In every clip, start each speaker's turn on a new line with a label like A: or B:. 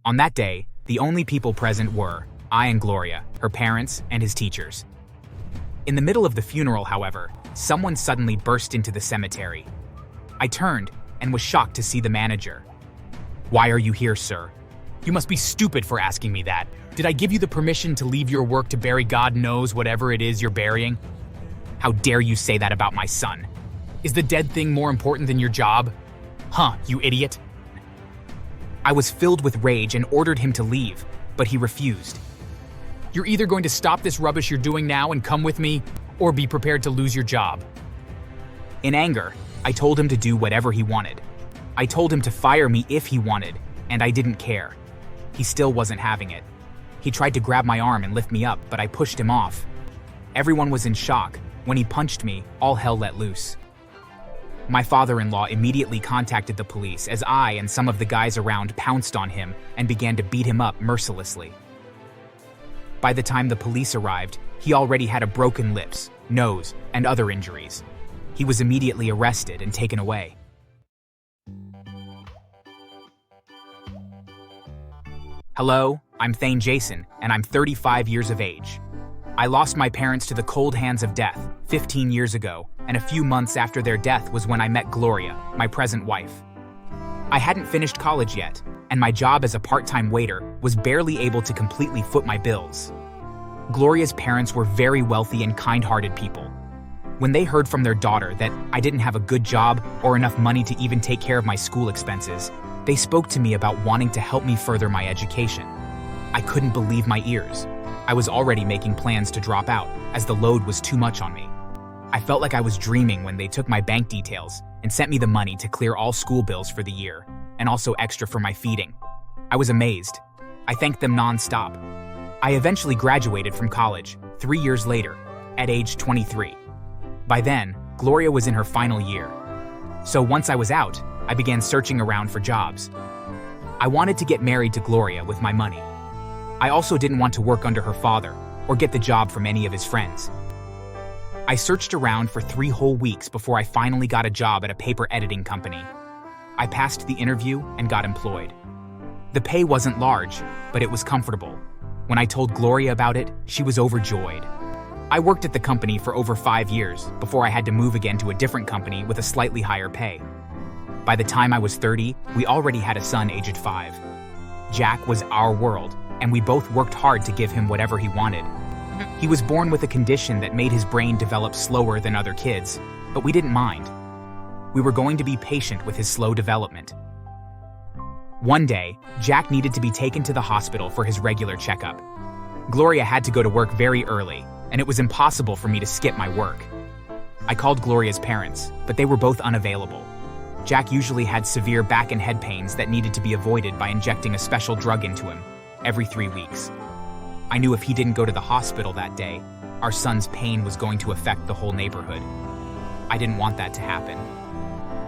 A: On that day, the only people present were I and Gloria, her parents, and his teachers. In the middle of the funeral, however, someone suddenly burst into the cemetery. I turned and was shocked to see the manager. "Why are you here, sir? You must be stupid for asking me that. Did I give you the permission to leave your work to bury God knows whatever it is you're burying? How dare you say that about my son? Is the dead thing more important than your job? Huh, you idiot?" I was filled with rage and ordered him to leave, but he refused. "You're either going to stop this rubbish you're doing now and come with me, or be prepared to lose your job." In anger, I told him to do whatever he wanted. I told him to fire me if he wanted, and I didn't care. He still wasn't having it. He tried to grab my arm and lift me up, but I pushed him off. Everyone was in shock. When he punched me, all hell let loose. My father-in-law immediately contacted the police as I and some of the guys around pounced on him and began to beat him up mercilessly. By the time the police arrived, he already had a broken lips, nose, and other injuries. He was immediately arrested and taken away. Hello, I'm Thane Jason, and I'm 35 years of age. I lost my parents to the cold hands of death 15 years ago, and a few months after their death was when I met Gloria, my present wife. I hadn't finished college yet, and my job as a part-time waiter was barely able to completely foot my bills. Gloria's parents were very wealthy and kind-hearted people. When they heard from their daughter that I didn't have a good job or enough money to even take care of my school expenses, they spoke to me about wanting to help me further my education. I couldn't believe my ears. I was already making plans to drop out, as the load was too much on me. I felt like I was dreaming when they took my bank details and sent me the money to clear all school bills for the year, and also extra for my feeding. I was amazed. I thanked them non-stop. I eventually graduated from college, 3 years later, at age 23. By then, Gloria was in her final year. So once I was out, I began searching around for jobs. I wanted to get married to Gloria with my money. I also didn't want to work under her father or get the job from any of his friends. I searched around for 3 whole weeks before I finally got a job at a paper editing company. I passed the interview and got employed. The pay wasn't large, but it was comfortable. When I told Gloria about it, she was overjoyed. I worked at the company for over 5 years before I had to move again to a different company with a slightly higher pay. By the time I was 30, we already had a son aged 5. Jack was our world, and we both worked hard to give him whatever he wanted. He was born with a condition that made his brain develop slower than other kids, but we didn't mind. We were going to be patient with his slow development. One day, Jack needed to be taken to the hospital for his regular checkup. Gloria had to go to work very early, and it was impossible for me to skip my work. I called Gloria's parents, but they were both unavailable. Jack usually had severe back and head pains that needed to be avoided by injecting a special drug into him every 3 weeks. I knew if he didn't go to the hospital that day, our son's pain was going to affect the whole neighborhood. I didn't want that to happen.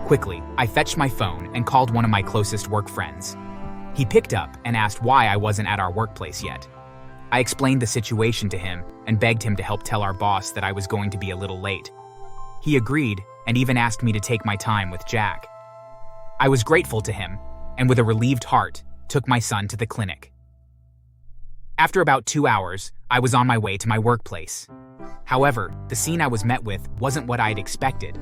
A: Quickly, I fetched my phone and called one of my closest work friends. He picked up and asked why I wasn't at our workplace yet. I explained the situation to him and begged him to help tell our boss that I was going to be a little late. He agreed and even asked me to take my time with Jack. I was grateful to him, and with a relieved heart, took my son to the clinic. After about 2 hours, I was on my way to my workplace. However, the scene I was met with wasn't what I'd expected.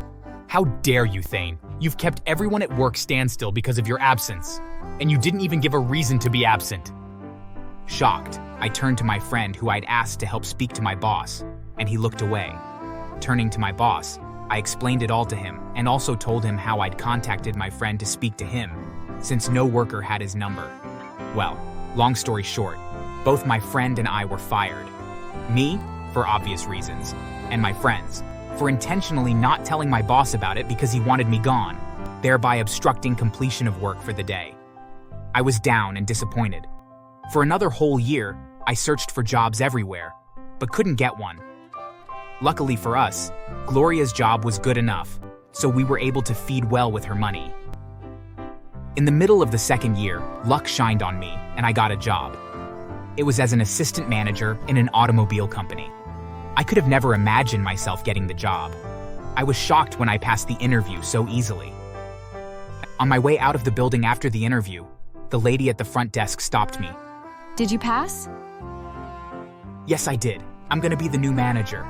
B: How dare you, Thane? You've kept everyone at work standstill because of your absence, and you didn't even give a reason to be absent.
A: Shocked, I turned to my friend who I'd asked to help speak to my boss, and he looked away. Turning to my boss, I explained it all to him and also told him how I'd contacted my friend to speak to him, since no worker had his number. Well, long story short, both my friend and I were fired. Me, for obvious reasons, and my friends, for intentionally not telling my boss about it because he wanted me gone, thereby obstructing completion of work for the day. I was down and disappointed. For another whole year, I searched for jobs everywhere, but couldn't get one. Luckily for us, Gloria's job was good enough, so we were able to feed well with her money. In the middle of the second year, luck shined on me, and I got a job. It was as an assistant manager in an automobile company. I could have never imagined myself getting the job. I was shocked when I passed the interview so easily. On my way out of the building after the interview, the lady at the front desk stopped me.
C: Did you pass?
A: Yes, I did. I'm gonna be the new manager.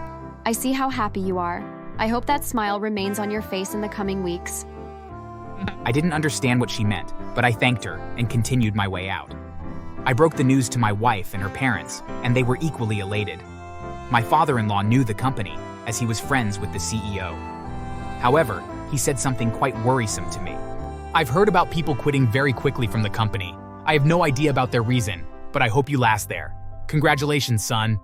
C: I see how happy you are. I hope that smile remains on your face in the coming weeks.
A: I didn't understand what she meant, but I thanked her and continued my way out. I broke the news to my wife and her parents, and they were equally elated. My father-in-law knew the company, as he was friends with the CEO. However, he said something quite worrisome to me.
B: I've heard about people quitting very quickly from the company. I have no idea about their reason, but I hope you last there. Congratulations, son.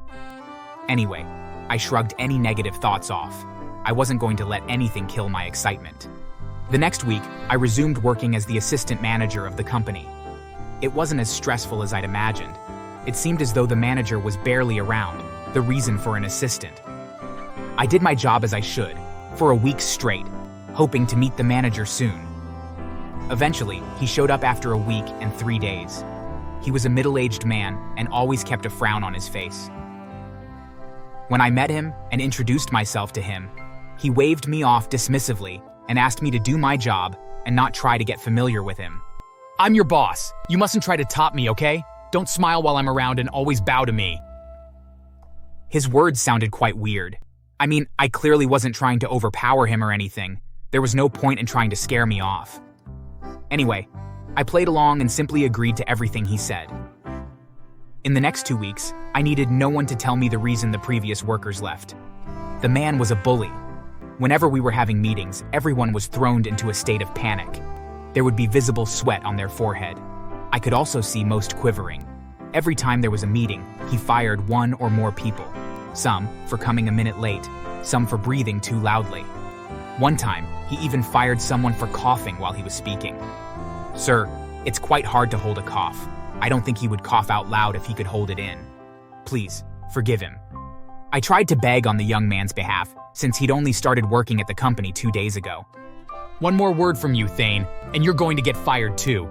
A: Anyway, I shrugged any negative thoughts off. I wasn't going to let anything kill my excitement. The next week, I resumed working as the assistant manager of the company. It wasn't as stressful as I'd imagined. It seemed as though the manager was barely around, the reason for an assistant. I did my job as I should, for a week straight, hoping to meet the manager soon. Eventually, he showed up after a week and 3 days. He was a middle-aged man and always kept a frown on his face. When I met him and introduced myself to him, he waved me off dismissively and asked me to do my job and not try to get familiar with him.
B: I'm your boss. You mustn't try to top me, okay? Don't smile while I'm around and always bow to me.
A: His words sounded quite weird. I mean, I clearly wasn't trying to overpower him or anything. There was no point in trying to scare me off. Anyway, I played along and simply agreed to everything he said. In the next 2 weeks, I needed no one to tell me the reason the previous workers left. The man was a bully. Whenever we were having meetings, everyone was thrown into a state of panic. There would be visible sweat on their forehead. I could also see most quivering. Every time there was a meeting, he fired one or more people. Some for coming a minute late, some for breathing too loudly. One time, he even fired someone for coughing while he was speaking. Sir, it's quite hard to hold a cough. I don't think he would cough out loud if he could hold it in. Please, forgive him. I tried to beg on the young man's behalf, since he'd only started working at the company 2 days ago.
B: One more word from you, Thane, and you're going to get fired too.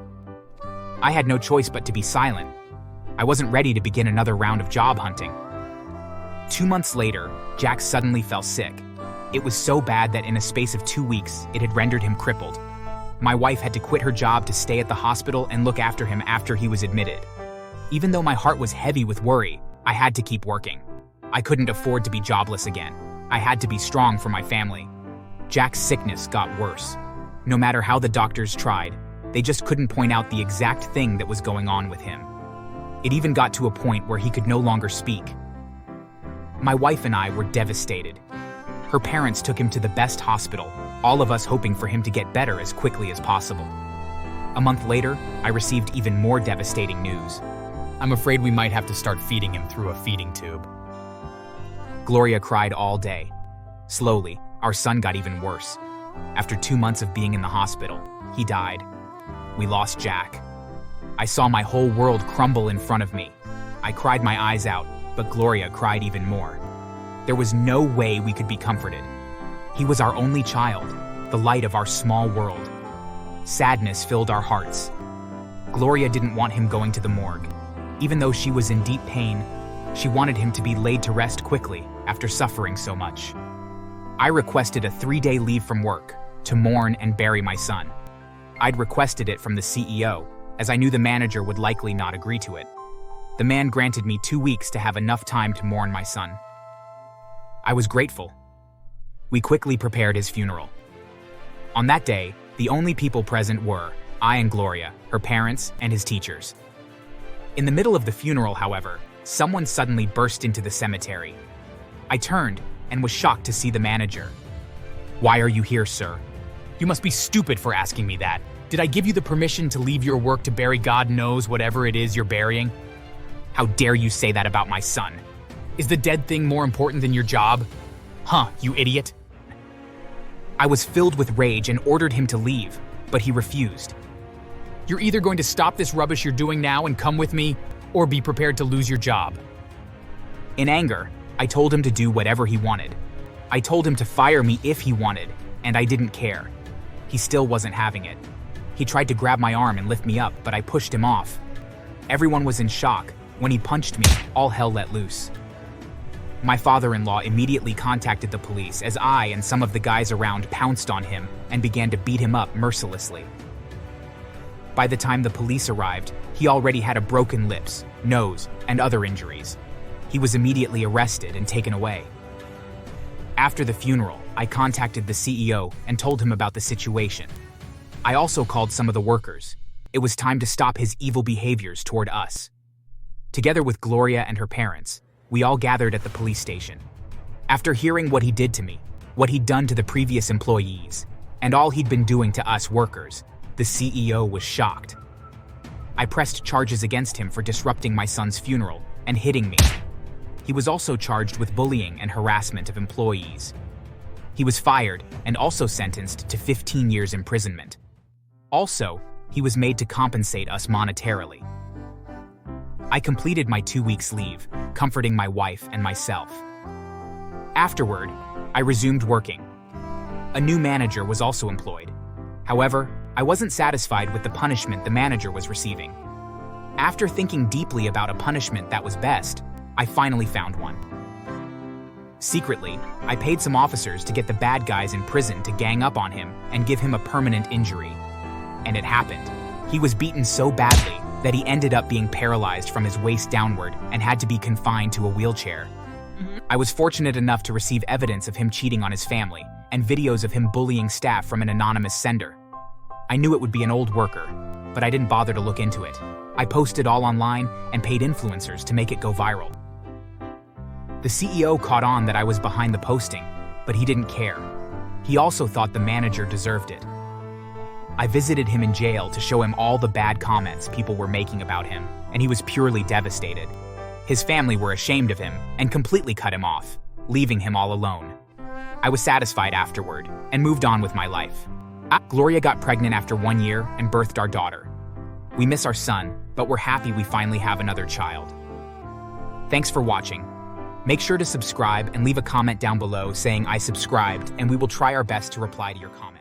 A: I had no choice but to be silent. I wasn't ready to begin another round of job hunting. 2 months later, Jack suddenly fell sick. It was so bad that in a space of 2 weeks, it had rendered him crippled. My wife had to quit her job to stay at the hospital and look after him after he was admitted. Even though my heart was heavy with worry, I had to keep working. I couldn't afford to be jobless again. I had to be strong for my family. Jack's sickness got worse. No matter how the doctors tried, they just couldn't point out the exact thing that was going on with him. It even got to a point where he could no longer speak. My wife and I were devastated. Her parents took him to the best hospital, all of us hoping for him to get better as quickly as possible. A month later, I received even more devastating news.
B: I'm afraid we might have to start feeding him through a feeding tube.
A: Gloria cried all day. Slowly, our son got even worse. After 2 months of being in the hospital, he died. We lost Jack. I saw my whole world crumble in front of me. I cried my eyes out, but Gloria cried even more. There was no way we could be comforted. He was our only child, the light of our small world. Sadness filled our hearts. Gloria didn't want him going to the morgue. Even though she was in deep pain, she wanted him to be laid to rest quickly after suffering so much. I requested a 3-day leave from work to mourn and bury my son. I'd requested it from the CEO, as I knew the manager would likely not agree to it. The man granted me 2 weeks to have enough time to mourn my son. I was grateful. We quickly prepared his funeral. On that day, the only people present were I and Gloria, her parents, and his teachers. In the middle of the funeral, however, someone suddenly burst into the cemetery. I turned and was shocked to see the manager. "Why are you here, sir?"
B: You must be stupid for asking me that. Did I give you the permission to leave your work to bury God knows whatever it is you're burying?
A: How dare you say that about my son?
B: Is the dead thing more important than your job? Huh, you idiot.
A: I was filled with rage and ordered him to leave, but he refused.
B: You're either going to stop this rubbish you're doing now and come with me, or be prepared to lose your job.
A: In anger, I told him to do whatever he wanted. I told him to fire me if he wanted, and I didn't care. He still wasn't having it. He tried to grab my arm and lift me up, but I pushed him off. Everyone was in shock. When he punched me, all hell let loose. My father-in-law immediately contacted the police as I and some of the guys around pounced on him and began to beat him up mercilessly. By the time the police arrived, he already had a broken lips, nose, and other injuries. He was immediately arrested and taken away. After the funeral, I contacted the CEO and told him about the situation. I also called some of the workers. It was time to stop his evil behaviors toward us. Together with Gloria and her parents, we all gathered at the police station. After hearing what he did to me, what he'd done to the previous employees, and all he'd been doing to us workers, the CEO was shocked. I pressed charges against him for disrupting my son's funeral and hitting me. He was also charged with bullying and harassment of employees. He was fired and also sentenced to 15 years imprisonment. Also, he was made to compensate us monetarily. I completed my 2 weeks leave, comforting my wife and myself. Afterward, I resumed working. A new manager was also employed. However, I wasn't satisfied with the punishment the manager was receiving. After thinking deeply about a punishment that was best, I finally found one. Secretly, I paid some officers to get the bad guys in prison to gang up on him and give him a permanent injury. And it happened. He was beaten so badly that he ended up being paralyzed from his waist downward and had to be confined to a wheelchair. I was fortunate enough to receive evidence of him cheating on his family and videos of him bullying staff from an anonymous sender. I knew it would be an old worker, but I didn't bother to look into it. I posted all online and paid influencers to make it go viral. The CEO caught on that I was behind the posting, but he didn't care. He also thought the manager deserved it. I visited him in jail to show him all the bad comments people were making about him, and he was purely devastated. His family were ashamed of him and completely cut him off, leaving him all alone. I was satisfied afterward and moved on with my life. Gloria got pregnant after 1 year and birthed our daughter. We miss our son, but we're happy we finally have another child. Thanks for watching. Make sure to subscribe and leave a comment down below saying I subscribed, and we will try our best to reply to your comment.